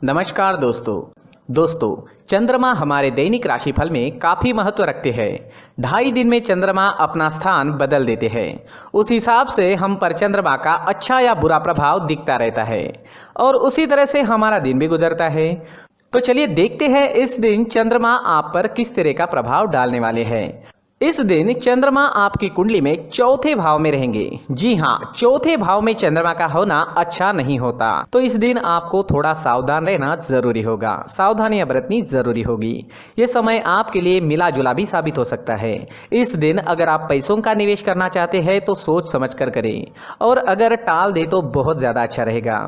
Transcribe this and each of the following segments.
नमस्कार दोस्तों चंद्रमा हमारे दैनिक राशिफल में काफ़ी महत्व रखते हैं। 2.5 दिन में चंद्रमा अपना स्थान बदल देते हैं। उस हिसाब से हम पर चंद्रमा का अच्छा या बुरा प्रभाव दिखता रहता है और उसी तरह से हमारा दिन भी गुजरता है। तो चलिए देखते हैं इस दिन चंद्रमा आप पर किस तरह का प्रभाव डालने वाले हैं। इस दिन चंद्रमा आपकी कुंडली में चौथे भाव में रहेंगे। जी हाँ, चौथे भाव में चंद्रमा का होना अच्छा नहीं होता, तो इस दिन आपको थोड़ा सावधान रहना जरूरी होगा, सावधानियां बरतनी जरूरी होगी। ये समय आपके लिए मिला जुला भी साबित हो सकता है। इस दिन अगर आप पैसों का निवेश करना चाहते हैं तो सोच समझ कर करें, और अगर टाल दे तो बहुत ज्यादा अच्छा रहेगा।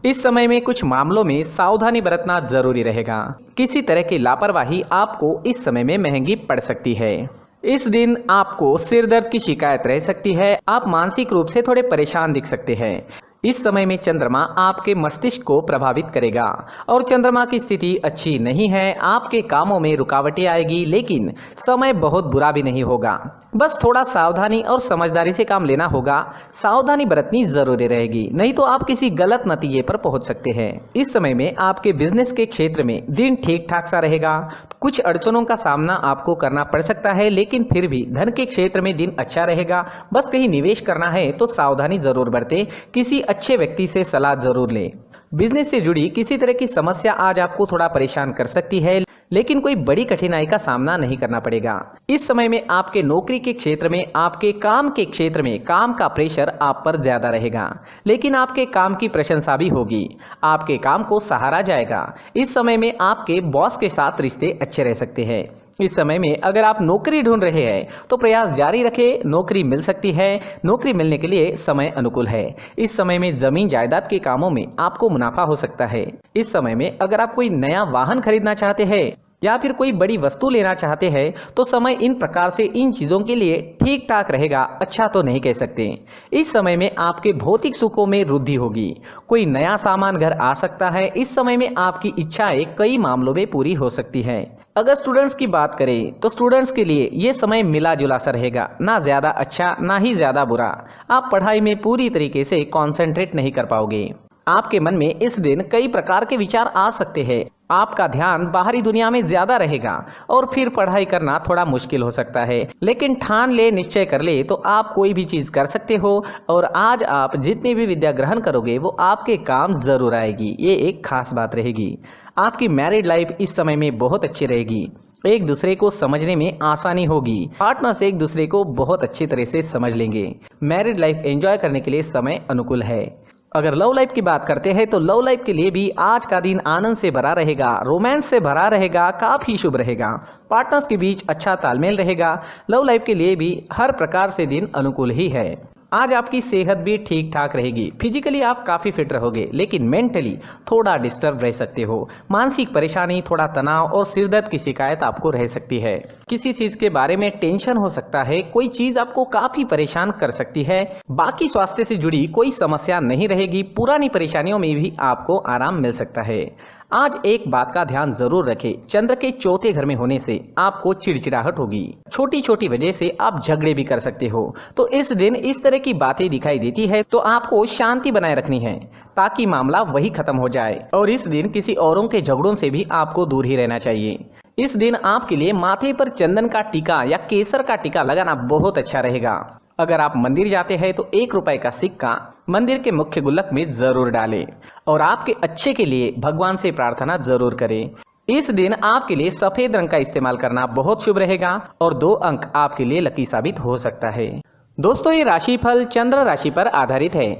इस समय में कुछ मामलों में सावधानी बरतना जरूरी रहेगा। किसी तरह की लापरवाही आपको इस समय में महंगी पड़ सकती है। इस दिन आपको सिर दर्द की शिकायत रह सकती है। आप मानसिक रूप से थोड़े परेशान दिख सकते हैं। इस समय में चंद्रमा आपके मस्तिष्क को प्रभावित करेगा और चंद्रमा की स्थिति अच्छी नहीं है। आपके कामों में रुकावटें आएगी, लेकिन समय बहुत बुरा भी नहीं होगा। बस थोड़ा सावधानी और समझदारी से काम लेना होगा। सावधानी बरतनी जरूरी रहेगी, नहीं तो आप किसी गलत नतीजे पर पहुंच सकते हैं। इस समय में आपके बिजनेस के क्षेत्र में दिन ठीक ठाक सा रहेगा। कुछ अड़चनों का सामना आपको करना पड़ सकता है, लेकिन फिर भी धन के क्षेत्र में दिन अच्छा रहेगा। बस कहीं निवेश करना है तो सावधानी जरूर बरतें। किसी अच्छे व्यक्ति से सलाह जरूर लें। बिजनेस से जुड़ी किसी तरह की समस्या आज आपको थोड़ा परेशान कर सकती है, लेकिन कोई बड़ी कठिनाई का सामना नहीं करना पड़ेगा। इस समय में आपके नौकरी के क्षेत्र में, आपके काम के क्षेत्र में काम का प्रेशर आप पर ज्यादा रहेगा, लेकिन आपके काम की प्रशंसा भी होगी। आपके काम को सराहा जाएगा। इस समय में आपके बॉस के साथ रिश्ते अच्छे रह सकते हैं। इस समय में अगर आप नौकरी ढूंढ रहे हैं तो प्रयास जारी रखें, नौकरी मिल सकती है। नौकरी मिलने के लिए समय अनुकूल है। इस समय में जमीन जायदाद के कामों में आपको मुनाफा हो सकता है। इस समय में अगर आप कोई नया वाहन खरीदना चाहते हैं या फिर कोई बड़ी वस्तु लेना चाहते हैं तो समय इन प्रकार से इन चीजों के लिए ठीक ठाक रहेगा, अच्छा तो नहीं कह सकते। इस समय में आपके भौतिक सुखों में वृद्धि होगी। कोई नया सामान घर आ सकता है। इस समय में आपकी इच्छाएं कई मामलों में पूरी हो सकती है। अगर स्टूडेंट्स की बात करें तो स्टूडेंट्स के लिए ये समय मिला जुला सा रहेगा, ना ज्यादा अच्छा ना ही ज्यादा बुरा। आप पढ़ाई में पूरी तरीके से कंसंट्रेट नहीं कर पाओगे। आपके मन में इस दिन कई प्रकार के विचार आ सकते हैं। आपका ध्यान बाहरी दुनिया में ज्यादा रहेगा और फिर पढ़ाई करना थोड़ा मुश्किल हो सकता है, लेकिन ठान ले, निश्चय कर ले तो आप कोई भी चीज कर सकते हो। और आज आप जितनी भी विद्या ग्रहण करोगे वो आपके काम जरूर आएगी। ये एक खास बात रहेगी। आपकी मैरिड लाइफ इस समय में बहुत अच्छी रहेगी। एक दूसरे को समझने में आसानी होगी। पार्टनर्स एक दूसरे को बहुत अच्छी तरह से समझ लेंगे। मैरिड लाइफ एंजॉय करने के लिए समय अनुकूल है। अगर लव लाइफ की बात करते हैं तो लव लाइफ के लिए भी आज का दिन आनंद से भरा रहेगा, रोमांस से भरा रहेगा, काफी शुभ रहेगा। पार्टनर्स के बीच अच्छा तालमेल रहेगा। लव लाइफ के लिए भी हर प्रकार से दिन अनुकूल ही है। आज आपकी सेहत भी ठीक ठाक रहेगी। फिजिकली आप काफी फिट रहोगे, लेकिन मेंटली थोड़ा डिस्टर्ब रह सकते हो। मानसिक परेशानी, थोड़ा तनाव और सिरदर्द की शिकायत आपको रह सकती है। किसी चीज के बारे में टेंशन हो सकता है। कोई चीज आपको काफी परेशान कर सकती है। बाकी स्वास्थ्य से जुड़ी कोई समस्या नहीं रहेगी। पुरानी परेशानियों में भी आपको आराम मिल सकता है। आज एक बात का ध्यान जरूर रखें, चंद्र के चौथे घर में होने से आपको चिड़चिड़ाहट होगी। छोटी छोटी वजह से आप झगड़े भी कर सकते हो। तो इस दिन इस तरह की बातें दिखाई देती है तो आपको शांति बनाए रखनी है ताकि मामला वही खत्म हो जाए। और इस दिन किसी औरों के झगड़ों से भी आपको दूर ही रहना चाहिए। इस दिन आपके लिए माथे पर चंदन का टीका या केसर का टीका लगाना बहुत अच्छा रहेगा। अगर आप मंदिर जाते हैं तो 1 रुपए का सिक्का मंदिर के मुख्य गुल्लक में जरूर डालें और आपके अच्छे के लिए भगवान से प्रार्थना जरूर करें। इस दिन आपके लिए सफेद रंग का इस्तेमाल करना बहुत शुभ रहेगा और 2 अंक आपके लिए लकी साबित हो सकता है। दोस्तों, ये राशिफल चंद्र राशि पर आधारित है,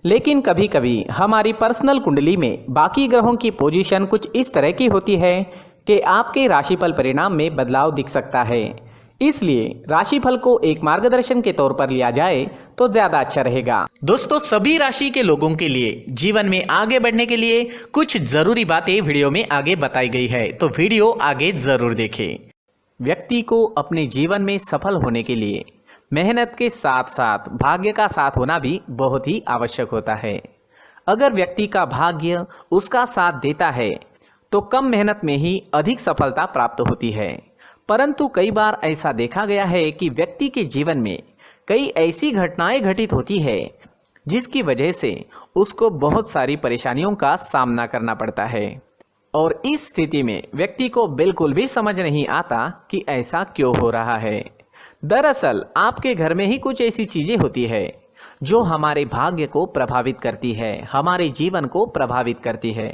लेकिन कभी कभी हमारी पर्सनल कुंडली में बाकी ग्रहों की पोजीशन कुछ इस तरह की होती है कि आपके राशिफल परिणाम में बदलाव दिख सकता है। इसलिए राशिफल को एक मार्गदर्शन के तौर पर लिया जाए तो ज्यादा अच्छा रहेगा। दोस्तों, सभी राशि के लोगों के लिए जीवन में आगे बढ़ने के लिए कुछ जरूरी बातें वीडियो में आगे बताई गई है, तो वीडियो आगे जरूर देखें। व्यक्ति को अपने जीवन में सफल होने के लिए मेहनत के साथ साथ भाग्य का साथ होना भी बहुत ही आवश्यक होता है। अगर व्यक्ति का भाग्य उसका साथ देता है तो कम मेहनत में ही अधिक सफलता प्राप्त होती है। परंतु कई बार ऐसा देखा गया है कि व्यक्ति के जीवन में कई ऐसी घटनाएं घटित होती है जिसकी वजह से उसको बहुत सारी परेशानियों का सामना करना पड़ता है। और इस स्थिति में व्यक्ति को बिल्कुल भी समझ नहीं आता कि ऐसा क्यों हो रहा है। दरअसल आपके घर में ही कुछ ऐसी चीजें होती है जो हमारे भाग्य को प्रभावित करती है, हमारे जीवन को प्रभावित करती है,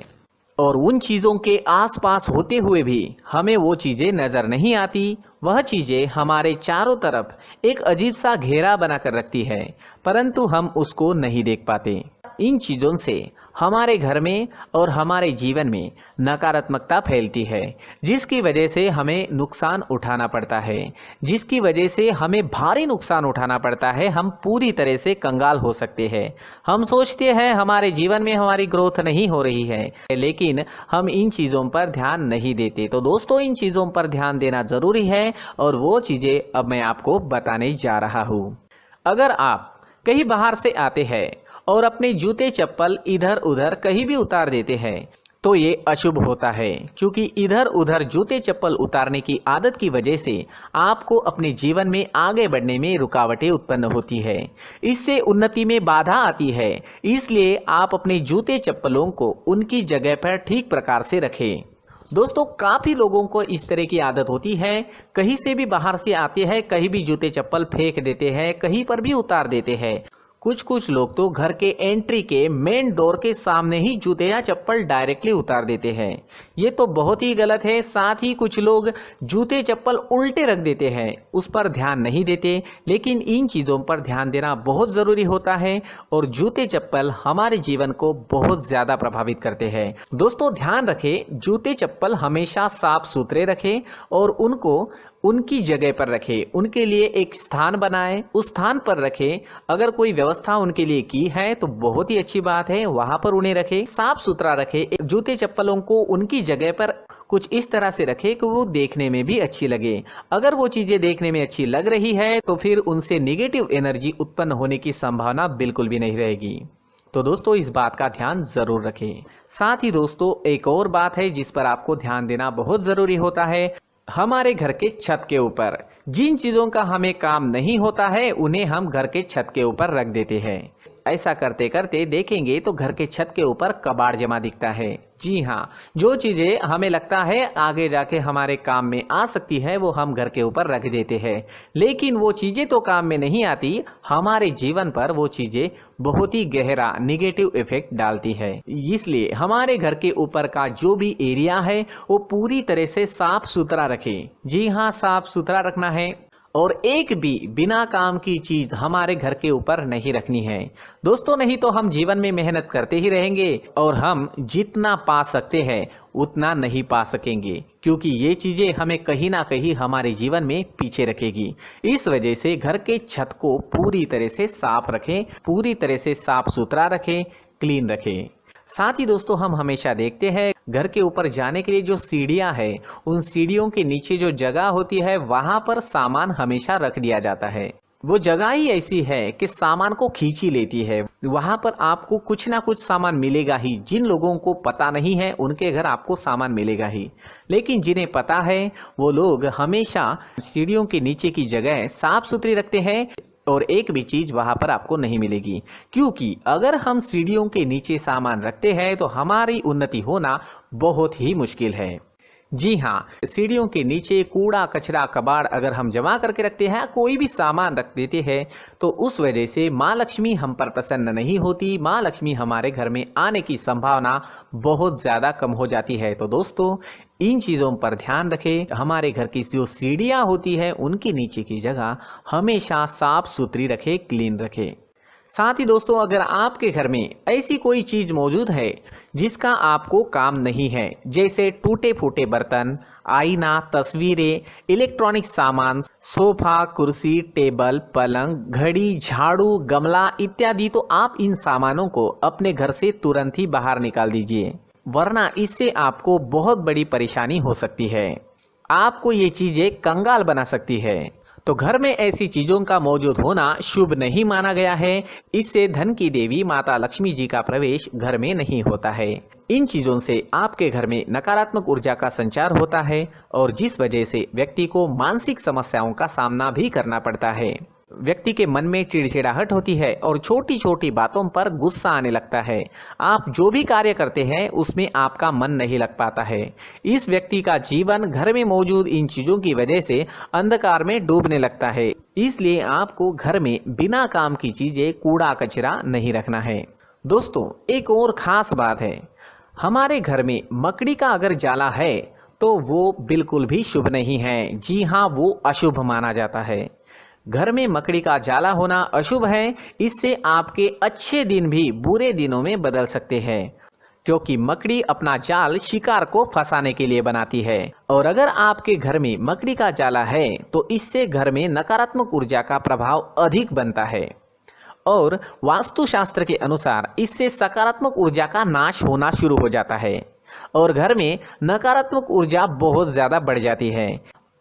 और उन चीज़ों के आसपास होते हुए भी हमें वो चीज़ें नज़र नहीं आती। वह चीज़ें हमारे चारों तरफ एक अजीब सा घेरा बनाकर रखती है, परंतु हम उसको नहीं देख पाते। इन चीज़ों से हमारे घर में और हमारे जीवन में नकारात्मकता फैलती है, जिसकी वजह से हमें नुकसान उठाना पड़ता है, जिसकी वजह से हमें भारी नुकसान उठाना पड़ता है। हम पूरी तरह से कंगाल हो सकते हैं। हम सोचते हैं हमारे जीवन में हमारी ग्रोथ नहीं हो रही है, लेकिन हम इन चीज़ों पर ध्यान नहीं देते। तो दोस्तों, इन चीज़ों पर ध्यान देना ज़रूरी है और वो चीज़ें अब मैं आपको बताने जा रहा हूँ। अगर आप कहीं बाहर से आते हैं और अपने जूते चप्पल इधर उधर कहीं भी उतार देते हैं तो ये अशुभ होता है, क्योंकि इधर उधर जूते चप्पल उतारने की आदत की वजह से आपको अपने जीवन में आगे बढ़ने में रुकावटें उत्पन्न होती है। इससे उन्नति में बाधा आती है। इसलिए आप अपने जूते चप्पलों को उनकी जगह पर ठीक प्रकार से रखें। दोस्तों, काफ़ी लोगों को इस तरह की आदत होती है, कहीं से भी बाहर से आते हैं, कहीं भी जूते चप्पल फेंक देते हैं, कहीं पर भी उतार देते हैं। कुछ लोग तो घर के एंट्री के मेन डोर के सामने ही जूते या चप्पल डायरेक्टली उतार देते हैं। ये तो बहुत ही गलत है। साथ ही कुछ लोग जूते चप्पल उल्टे रख देते हैं, उस पर ध्यान नहीं देते। लेकिन इन चीज़ों पर ध्यान देना बहुत ज़रूरी होता है और जूते चप्पल हमारे जीवन को बहुत ज़्यादा प्रभावित करते हैं। दोस्तों, ध्यान रखें, जूते चप्पल हमेशा साफ सुथरे रखें और उनको उनकी जगह पर रखें। उनके लिए एक स्थान बनाएं, उस स्थान पर रखें। अगर कोई व्यवस्था उनके लिए की है तो बहुत ही अच्छी बात है, वहां पर उन्हें रखें, साफ सुथरा रखें। जूते चप्पलों को उनकी जगह पर कुछ इस तरह से रखें कि वो देखने में भी अच्छी लगे। अगर वो चीजें देखने में अच्छी लग रही है तो फिर उनसे नेगेटिव एनर्जी उत्पन्न होने की संभावना बिल्कुल भी नहीं रहेगी। तो दोस्तों, इस बात का ध्यान जरूर रखें। साथ ही दोस्तों, एक और बात है जिस पर आपको ध्यान देना बहुत जरूरी होता है। हमारे घर के छत के ऊपर जिन चीज़ों का हमें काम नहीं होता है उन्हें हम घर के छत के ऊपर रख देते हैं। ऐसा करते करते देखेंगे तो घर के छत के ऊपर कबाड़ जमा दिखता है। जी हाँ, जो चीज़ें हमें लगता है आगे जाके हमारे काम में आ सकती है वो हम घर के ऊपर रख देते हैं, लेकिन वो चीज़ें तो काम में नहीं आती। हमारे जीवन पर वो चीज़ें बहुत ही गहरा नेगेटिव इफेक्ट डालती है। इसलिए हमारे घर के ऊपर का जो भी एरिया है वो पूरी तरह से साफ सुथरा रखें। जी हाँ, साफ सुथरा रखना है और एक भी बिना काम की चीज हमारे घर के ऊपर नहीं रखनी है। दोस्तों, नहीं तो हम जीवन में मेहनत करते ही रहेंगे और हम जितना पा सकते हैं उतना नहीं पा सकेंगे, क्योंकि ये चीजें हमें कहीं ना कहीं हमारे जीवन में पीछे रखेगी। इस वजह से घर के छत को पूरी तरह से साफ रखें, पूरी तरह से साफ सुथरा रखें, क्लीन रखें। साथ ही दोस्तों, हम हमेशा देखते हैं घर के ऊपर जाने के लिए जो सीढ़ियां है, उन सीढ़ियों के नीचे जो जगह होती है वहां पर सामान हमेशा रख दिया जाता है। वो जगह ही ऐसी है कि सामान को खींची लेती है। वहां पर आपको कुछ ना कुछ सामान मिलेगा ही। जिन लोगों को पता नहीं है उनके घर आपको सामान मिलेगा ही, लेकिन जिन्हें पता है वो लोग हमेशा सीढ़ियों के नीचे की जगह साफ सुथरी रखते हैं और एक भी चीज वहां पर आपको नहीं मिलेगी, क्योंकि अगर हम सीढ़ियों के नीचे सामान रखते हैं तो हमारी उन्नति होना बहुत ही मुश्किल है। जी हाँ, सीढ़ियों के नीचे कूड़ा कचरा कबाड़ अगर हम जमा करके रखते हैं, कोई भी सामान रख देते हैं, तो उस वजह से माँ लक्ष्मी हम पर प्रसन्न नहीं होती। माँ लक्ष्मी हमारे घर में आने की संभावना बहुत ज़्यादा कम हो जाती है। तो दोस्तों, इन चीज़ों पर ध्यान रखें। हमारे घर की जो सीढ़ियाँ होती है उनके नीचे की जगह हमेशा साफ सुथरी रखें, क्लीन रखें। साथ ही दोस्तों, अगर आपके घर में ऐसी कोई चीज मौजूद है जिसका आपको काम नहीं है, जैसे टूटे फूटे बर्तन, आईना, तस्वीरें, इलेक्ट्रॉनिक सामान, सोफा, कुर्सी, टेबल, पलंग, घड़ी, झाड़ू, गमला इत्यादि, तो आप इन सामानों को अपने घर से तुरंत ही बाहर निकाल दीजिए, वरना इससे आपको बहुत बड़ी परेशानी हो सकती है। आपको ये चीजें कंगाल बना सकती है। तो घर में ऐसी चीजों का मौजूद होना शुभ नहीं माना गया है। इससे धन की देवी माता लक्ष्मी जी का प्रवेश घर में नहीं होता है। इन चीजों से आपके घर में नकारात्मक ऊर्जा का संचार होता है और जिस वजह से व्यक्ति को मानसिक समस्याओं का सामना भी करना पड़ता है। व्यक्ति के मन में चिड़चिड़ाहट होती है और छोटी छोटी बातों पर गुस्सा आने लगता है। आप जो भी कार्य करते हैं उसमें आपका मन नहीं लग पाता है। इस व्यक्ति का जीवन घर में मौजूद इन चीज़ों की वजह से अंधकार में डूबने लगता है। इसलिए आपको घर में बिना काम की चीज़ें, कूड़ा कचरा नहीं रखना है। दोस्तों, एक और ख़ास बात है, हमारे घर में मकड़ी का अगर जाला है तो वो बिल्कुल भी शुभ नहीं है। जी हाँ, वो अशुभ माना जाता है। घर में मकड़ी का जाला होना अशुभ है। इससे आपके अच्छे दिन भी बुरे दिनों में बदल सकते हैं, क्योंकि मकड़ी अपना जाल शिकार को फंसाने के लिए बनाती है। और अगर आपके घर में मकड़ी का जाला है तो इससे घर में नकारात्मक ऊर्जा का प्रभाव अधिक बनता है और वास्तुशास्त्र के अनुसार इससे सकारात्मक ऊर्जा का नाश होना शुरू हो जाता है और घर में नकारात्मक ऊर्जा बहुत ज़्यादा बढ़ जाती है।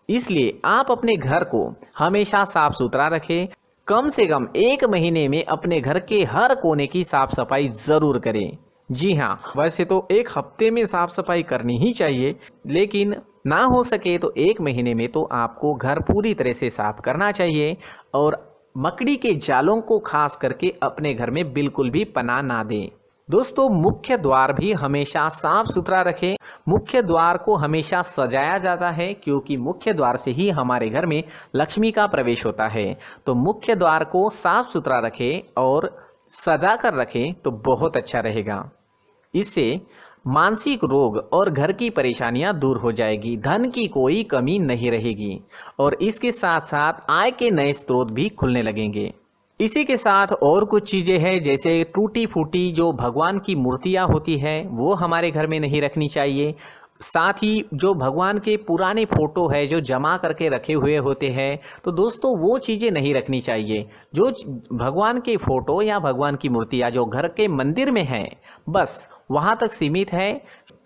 इसलिए आप अपने घर को हमेशा साफ सुथरा रखें। कम से कम 1 महीने में अपने घर के हर कोने की साफ सफाई ज़रूर करें। जी हाँ, वैसे तो 1 हफ्ते में साफ सफाई करनी ही चाहिए, लेकिन ना हो सके तो 1 महीने में तो आपको घर पूरी तरह से साफ करना चाहिए और मकड़ी के जालों को खास करके अपने घर में बिल्कुल भी पनाह ना दें। दोस्तों, मुख्य द्वार भी हमेशा साफ सुथरा रखें। मुख्य द्वार को हमेशा सजाया जाता है, क्योंकि मुख्य द्वार से ही हमारे घर में लक्ष्मी का प्रवेश होता है। तो मुख्य द्वार को साफ सुथरा रखें और सजा कर रखें तो बहुत अच्छा रहेगा। इससे मानसिक रोग और घर की परेशानियां दूर हो जाएगी, धन की कोई कमी नहीं रहेगी और इसके साथ साथ आय के नए स्रोत भी खुलने लगेंगे। इसी के साथ और कुछ चीज़ें हैं, जैसे टूटी फूटी जो भगवान की मूर्तियां होती है वो हमारे घर में नहीं रखनी चाहिए। साथ ही जो भगवान के पुराने फोटो है जो जमा करके रखे हुए होते हैं, तो दोस्तों वो चीज़ें नहीं रखनी चाहिए। जो भगवान के फोटो या भगवान की मूर्तियाँ जो घर के मंदिर में हैं, बस वहाँ तक सीमित है।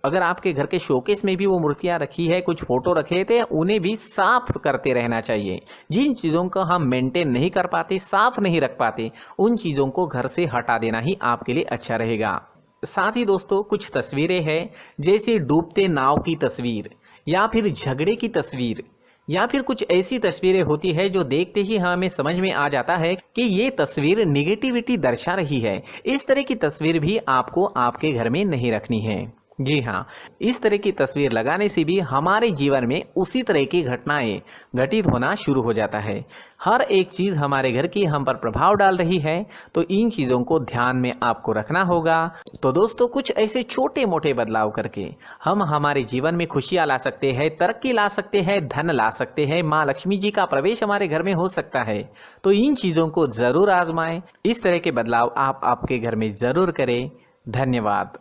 अगर आपके घर के शोकेस में भी वो मूर्तियाँ रखी है, कुछ फोटो रखे थे, उन्हें भी साफ करते रहना चाहिए। जिन चीज़ों को हम मेंटेन नहीं कर पाते, साफ नहीं रख पाते, उन चीज़ों को घर से हटा देना ही आपके लिए अच्छा रहेगा। साथ ही दोस्तों, कुछ तस्वीरें हैं, जैसे डूबते नाव की तस्वीर या फिर झगड़े की तस्वीर या फिर कुछ ऐसी तस्वीरें होती है जो देखते ही हमें समझ में आ जाता है कि ये तस्वीर निगेटिविटी दर्शा रही है। इस तरह की तस्वीर भी आपको आपके घर में नहीं रखनी है। जी हाँ, इस तरह की तस्वीर लगाने से भी हमारे जीवन में उसी तरह की घटनाएं घटित होना शुरू हो जाता है। हर एक चीज़ हमारे घर की हम पर प्रभाव डाल रही है, तो इन चीज़ों को ध्यान में आपको रखना होगा। तो दोस्तों, कुछ ऐसे छोटे मोटे बदलाव करके हम हमारे जीवन में खुशियाँ ला सकते हैं, तरक्की ला सकते हैं, धन ला सकते हैं, माँ लक्ष्मी जी का प्रवेश हमारे घर में हो सकता है। तो इन चीज़ों को ज़रूर आजमाएं। इस तरह के बदलाव आप आपके घर में ज़रूर करें। धन्यवाद।